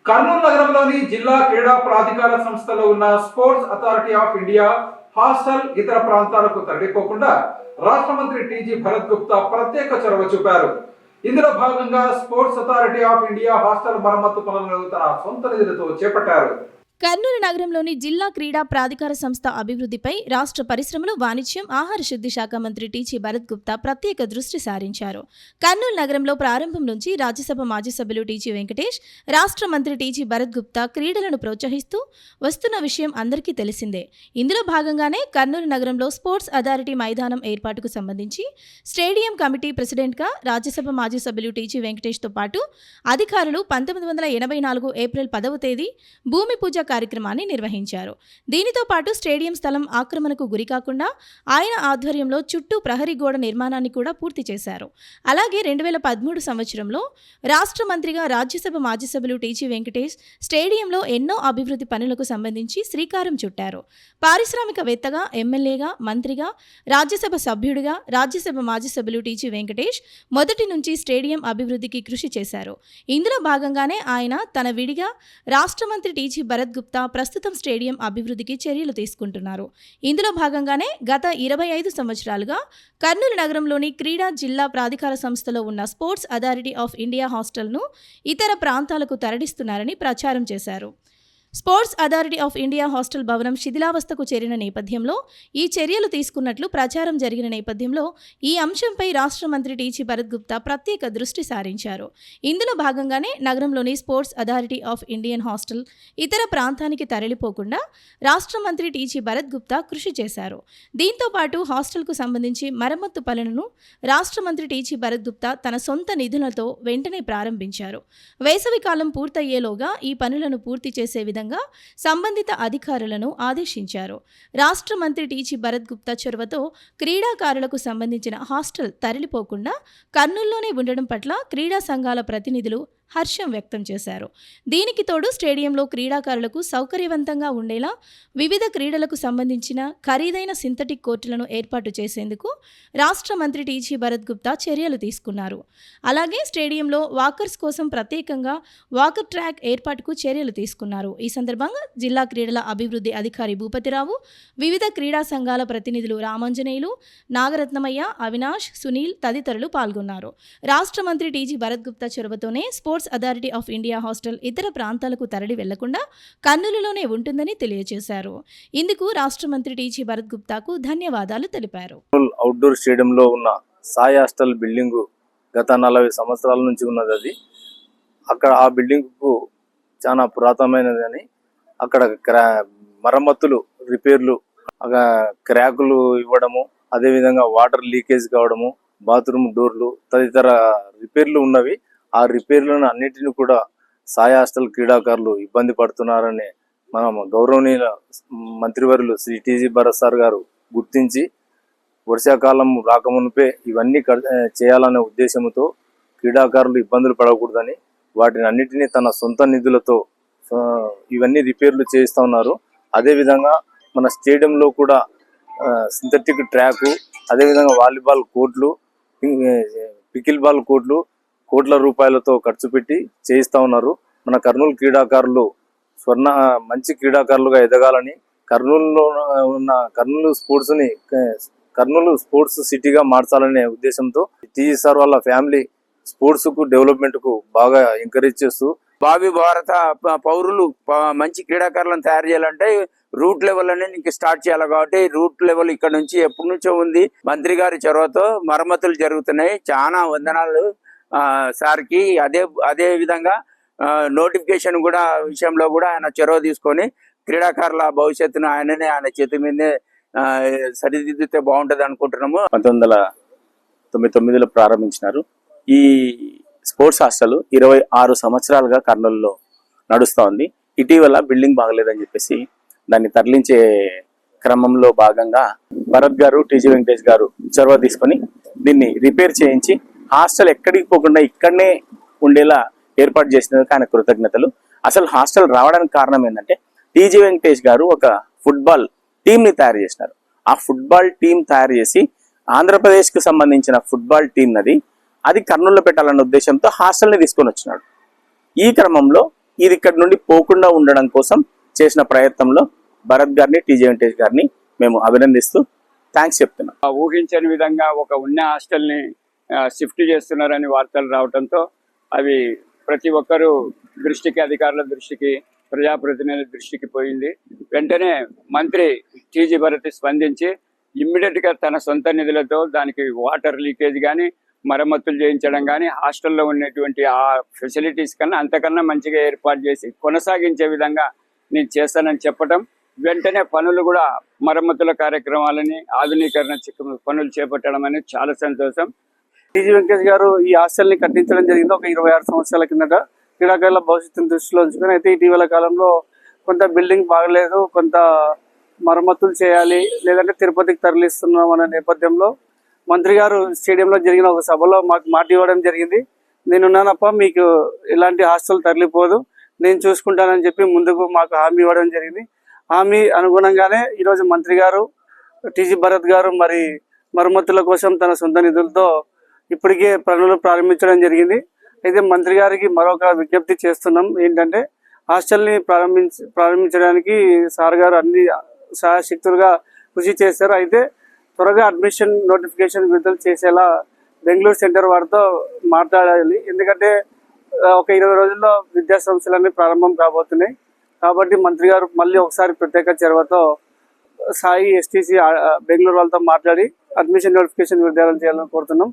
కర్నూలు నగరంలోని జిల్లా క్రీడా ప్రాధికార సంస్థలో ఉన్న sports authority of India hostel ఇతర ప్రాంతాలకు తరలిపోకుండా రాష్ట్ర మంత్రి టీజీ భరత్ గుప్తా ప్రత్యేక చొరవ చూపారు. ఇందులో భాగంగా sports authority of India hostel మరమ్మతు పనులను తన సొంత నిధులతో చేపట్టారు. కర్నూలు నగరంలోని జిల్లా క్రీడా ప్రాధికార సంస్థ అభివృద్ధిపై రాష్ట్ర పరిశ్రమలు, వాణిజ్యం, ఆహార శుద్ధి శాఖ మంత్రి టీజీ భరత్ గుప్తా ప్రత్యేక దృష్టి సారించారు. కర్నూలు నగరంలో ప్రారంభం నుంచి రాజ్యసభ మాజీ సభ్యులు టీజీ వెంకటేష్, రాష్ట్ర మంత్రి టీజీ భరత్ గుప్తా క్రీడలను ప్రోత్సహిస్తూ వస్తున్న విషయం అందరికీ తెలిసిందే. ఇందులో భాగంగానే కర్నూలు నగరంలో స్పోర్ట్స్ అథారిటీ మైదానం ఏర్పాటుకు సంబంధించి స్టేడియం కమిటీ ప్రెసిడెంట్గా రాజ్యసభ మాజీ సభ్యులు టీజీ వెంకటేష్తో పాటు అధికారులు 1984 ఏప్రిల్ 10వ తేదీ భూమి పూజ కార్యక్రమాన్ని నిర్వహించారు. దీనితో పాటు స్టేడియం స్థలం ఆక్రమణకు గురికాకుండా ఆయన ఆధ్వర్యంలో చుట్టూ ప్రహరీ గోడ నిర్మాణాన్ని కూడా పూర్తి చేశారు. అలాగే 2013 సంవత్సరంలో రాష్ట్ర మంత్రిగా రాజ్యసభ మాజీ సభ్యులు టీజీ వెంకటేష్ స్టేడియంలో ఎన్నో అభివృద్ధి పనులకు సంబంధించి శ్రీకారం చుట్టారు. పారిశ్రామికవేత్తగా, ఎమ్మెల్యేగా, మంత్రిగా, రాజ్యసభ సభ్యుడిగా రాజ్యసభ మాజీ సభ్యులు టీజీ వెంకటేష్ మొదటి నుంచి స్టేడియం అభివృద్ధికి కృషి చేశారు. ఇందులో భాగంగానే ఆయన తన విడిగా రాష్ట్ర మంత్రి టీజీ భరత్ గుప్తా ప్రస్తుతం స్టేడియం అభివృద్ధికి చర్యలు తీసుకుంటున్నారు. ఇందులో భాగంగానే గత 25 సంవత్సరాలుగా కర్నూలు నగరంలోని క్రీడా జిల్లా ప్రాధికార సంస్థలో ఉన్న స్పోర్ట్స్ అథారిటీ ఆఫ్ ఇండియా హాస్టల్ను ఇతర ప్రాంతాలకు తరలిస్తున్నారని ప్రచారం చేశారు. Sports authority of India hostel భవనం శిథిలావస్థకు చేరిన నేపథ్యంలో ఈ చర్యలు తీసుకున్నట్లు ప్రచారం జరిగిన నేపథ్యంలో ఈ అంశంపై రాష్ట్ర మంత్రి టీజీ భరత్ గుప్తా ప్రత్యేక దృష్టి సారించారు. ఇందులో భాగంగానే నగరంలోని sports authority of Indian hostel ఇతర ప్రాంతానికి తరలిపోకుండా రాష్ట్ర మంత్రి టీజీ భరత్ గుప్తా కృషి చేశారు. దీంతో పాటు హాస్టల్కు సంబంధించి మరమ్మత్తు పనులను రాష్ట్ర మంత్రి టీజీ భరత్ గుప్తా తన సొంత నిధులతో వెంటనే ప్రారంభించారు. వేసవి కాలం పూర్తయ్యేలోగా ఈ పనులను పూర్తి చేసే విధంగా సంబంధిత అధికారులను ఆదేశించారు. రాష్ట్ర మంత్రి టీజీ భరత్ గుప్తా చొరవతో క్రీడాకారులకు సంబంధించిన హాస్టల్ తరలిపోకుండా కర్నూలులోనే ఉండడం పట్ల క్రీడా సంఘాల ప్రతినిధులు హర్షం వ్యక్తం చేశారు. దీనికి తోడు స్టేడియంలో క్రీడాకారులకు సౌకర్యవంతంగా ఉండేలా వివిధ క్రీడలకు సంబంధించిన ఖరీదైన సింథటిక్ కోర్టులను ఏర్పాటు చేసేందుకు రాష్ట్ర మంత్రి టీజీ భరత్ గుప్తా చర్యలు తీసుకున్నారు. అలాగే స్టేడియంలో వాకర్స్ కోసం ప్రత్యేకంగా వాకర్ ట్రాక్ ఏర్పాటుకు చర్యలు తీసుకున్నారు. ఈ సందర్భంగా జిల్లా క్రీడల అభివృద్ధి అధికారి భూపతిరావు, వివిధ క్రీడా సంఘాల ప్రతినిధులు రామాంజనేయులు, నాగరత్నమయ్య, అవినాష్, సునీల్ తదితరులు పాల్గొన్నారు. రాష్ట్ర మంత్రి టీజీ భరత్ గుప్తా చొరవతోనే sports authority of India hostel ఇతర ప్రాంతాలకు తరలి వెళ్లకుండా కర్నూలులోనే ఉంటుందని తెలియజేశారు. ఇందుకు రాష్ట్ర మంత్రి టీజీ భరత్ గుప్తాకు ధన్యవాదాలు తెలిపారు. అవుట్డోర్ స్టేడియంలో ఉన్న సాయి హాస్టల్ బిల్డింగ్ గత 40 సంవత్సరాల నుంచి ఉన్నది. అది అక్కడ ఆ బిల్డింగ్ కు చాలా పురాతనమైనది అని అక్కడ మరమ్మతులు, రిపేర్లు, క్రాకులు ఇవ్వడము, అదేవిధంగా వాటర్ లీకేజ్ కావడము, బాత్రూమ్ డోర్లు తదితర రిపేర్లు ఉన్నవి. ఆ రిపేర్లను అన్నిటిని కూడా సాయి హాస్టల్ క్రీడాకారులు ఇబ్బంది పడుతున్నారని మనం గౌరవనీయ మంత్రివర్యులు శ్రీ టీజీ భరత్ సార్ గారు గుర్తించి వర్షాకాలం రాకమునిపే ఇవన్నీ చేయాలనే ఉద్దేశంతో క్రీడాకారులు ఇబ్బందులు పడకూడదని వాటిని అన్నిటినీ తన సొంత నిధులతో ఇవన్నీ రిపేర్లు చేస్తూ ఉన్నారు. అదేవిధంగా మన స్టేడియంలో కూడా సింథటిక్ ట్రాకు, అదేవిధంగా వాలీబాల్ కోర్టులు, పికిల్ బాల్ కోర్టులు కోట్ల రూపాయలతో ఖర్చు పెట్టి చేయిస్తూ ఉన్నారు. మన కర్నూలు క్రీడాకారులు మంచి క్రీడాకారులుగా ఎదగాలని, కర్నూలులో ఉన్న కర్నూలు స్పోర్ట్స్ సిటీగా మార్చాలనే ఉద్దేశంతో టీజీ సార్ వాళ్ళ ఫ్యామిలీ స్పోర్ట్స్ కు డెవలప్మెంట్ కు బాగా ఎంకరేజ్ చేస్తూ భావి భారత పౌరులు మంచి క్రీడాకారులను తయారు చేయాలంటే రూట్ లెవెల్ అనేది ఇంక స్టార్ట్ చేయాలి. కాబట్టి రూట్ లెవెల్ ఇక్కడ నుంచి ఎప్పటి నుంచో ఉంది. మంత్రి గారి చొరవతో మరమ్మతులు జరుగుతున్నాయి. చాలా వందనాలు సార్కి. అదే విధంగా నోటిఫికేషన్ కూడా విషయంలో కూడా ఆయన చొరవ తీసుకొని క్రీడాకారుల భవిష్యత్తును ఆయన చేతి మీదే సరిదిద్దితే బాగుంటుంది అనుకుంటున్నాము. 1999లో ప్రారంభించినారు. ఈ స్పోర్ట్స్ హాస్టల్ 26 సంవత్సరాలుగా కర్నూలులో నడుస్తూ ఉంది. ఇటీవల బిల్డింగ్ బాగలేదని చెప్పేసి దాన్ని తరలించే క్రమంలో భాగంగా భరత్ గారు, టీజీ వెంకటేష్ గారు చొరవ తీసుకొని దీన్ని రిపేర్ చేయించి హాస్టల్ ఎక్కడికి పోకుండా ఇక్కడనే ఉండేలా ఏర్పాటు చేసినందుకు ఆయన కృతజ్ఞతలు. అసలు హాస్టల్ రావడానికి కారణం ఏంటంటే టీజీ వెంకటేష్ గారు ఒక ఫుట్బాల్ టీంని తయారు చేసినారు. ఆ ఫుట్బాల్ టీం తయారు చేసి ఆంధ్రప్రదేశ్కి సంబంధించిన ఫుట్బాల్ టీం అది కర్నూలులో పెట్టాలన్న ఉద్దేశంతో హాస్టల్ని తీసుకొని వచ్చినాడు. ఈ క్రమంలో ఇది ఇక్కడ నుండి పోకుండా ఉండడం కోసం చేసిన ప్రయత్నంలో భరత్ గారిని, టీజీ వెంకటేష్ గారిని మేము అభినందిస్తూ థ్యాంక్స్ చెప్తున్నాం. ఊహించని విధంగా ఒక ఉన్న హాస్టల్ని షిఫ్ట్ చేస్తున్నారని వార్తలు రావడంతో అవి ప్రతి ఒక్కరూ దృష్టికి, అధికారుల దృష్టికి, ప్రజాప్రతినిధుల దృష్టికి పోయింది. వెంటనే మంత్రి టీజీ భరత్ స్పందించి ఇమ్మీడియట్గా తన సొంత నిధులతో దానికి వాటర్ లీకేజ్ కానీ, మరమ్మతులు చేయించడం కానీ, హాస్టల్లో ఉన్నటువంటి ఆ ఫెసిలిటీస్ కన్నా అంతకన్నా మంచిగా ఏర్పాటు చేసి కొనసాగించే విధంగా నేను చేస్తానని చెప్పడం, వెంటనే పనులు కూడా మరమ్మతుల కార్యక్రమాలని ఆధునీకరణ పనులు చేపట్టడం అనేది చాలా సంతోషం. టీజీ వెంకటేష్ గారు ఈ హాస్టల్ని కట్టించడం జరిగింది ఒక 26 సంవత్సరాల కిందట. క్రీడాకారుల భవిష్యత్తును దృష్టిలో ఉంచుకొని అయితే ఇటీవల కాలంలో కొంత బిల్డింగ్ బాగలేదు, కొంత మరమ్మతులు చేయాలి, లేదంటే తిరుపతికి తరలిస్తున్నాం అనే నేపథ్యంలో మంత్రి గారు స్టేడియంలో జరిగిన ఒక సభలో మాకు మాట ఇవ్వడం జరిగింది. నేనున్నానప్ప, మీకు ఎలాంటి హాస్టల్ తరలిపోదు, నేను చూసుకుంటానని చెప్పి ముందుకు మాకు హామీ ఇవ్వడం జరిగింది. హామీ అనుగుణంగానే ఈరోజు మంత్రి గారు టీజీ భరత్ గారు మరి మరమ్మతుల కోసం తన సొంత నిధులతో ఇప్పటికే పనులు ప్రారంభించడం జరిగింది. అయితే మంత్రి గారికి మరొక విజ్ఞప్తి చేస్తున్నాం, ఏంటంటే హాస్టల్ని ప్రారంభించడానికి సార్ గారు అన్ని సహాయశక్తులుగా కృషి చేశారు. అయితే త్వరగా అడ్మిషన్ నోటిఫికేషన్ విడుదల చేసేలా బెంగళూరు సెంటర్ వారితో మాట్లాడాలి. ఎందుకంటే ఒక 20 రోజుల్లో విద్యా సంస్థలన్నీ ప్రారంభం కాబోతున్నాయి. కాబట్టి మంత్రి గారు మళ్ళీ ఒకసారి ప్రత్యేక చొరవతో సాయి ఎస్టీసీ బెంగళూరు వాళ్ళతో మాట్లాడి అడ్మిషన్ నోటిఫికేషన్ విడుదల చేయాలని కోరుతున్నాం.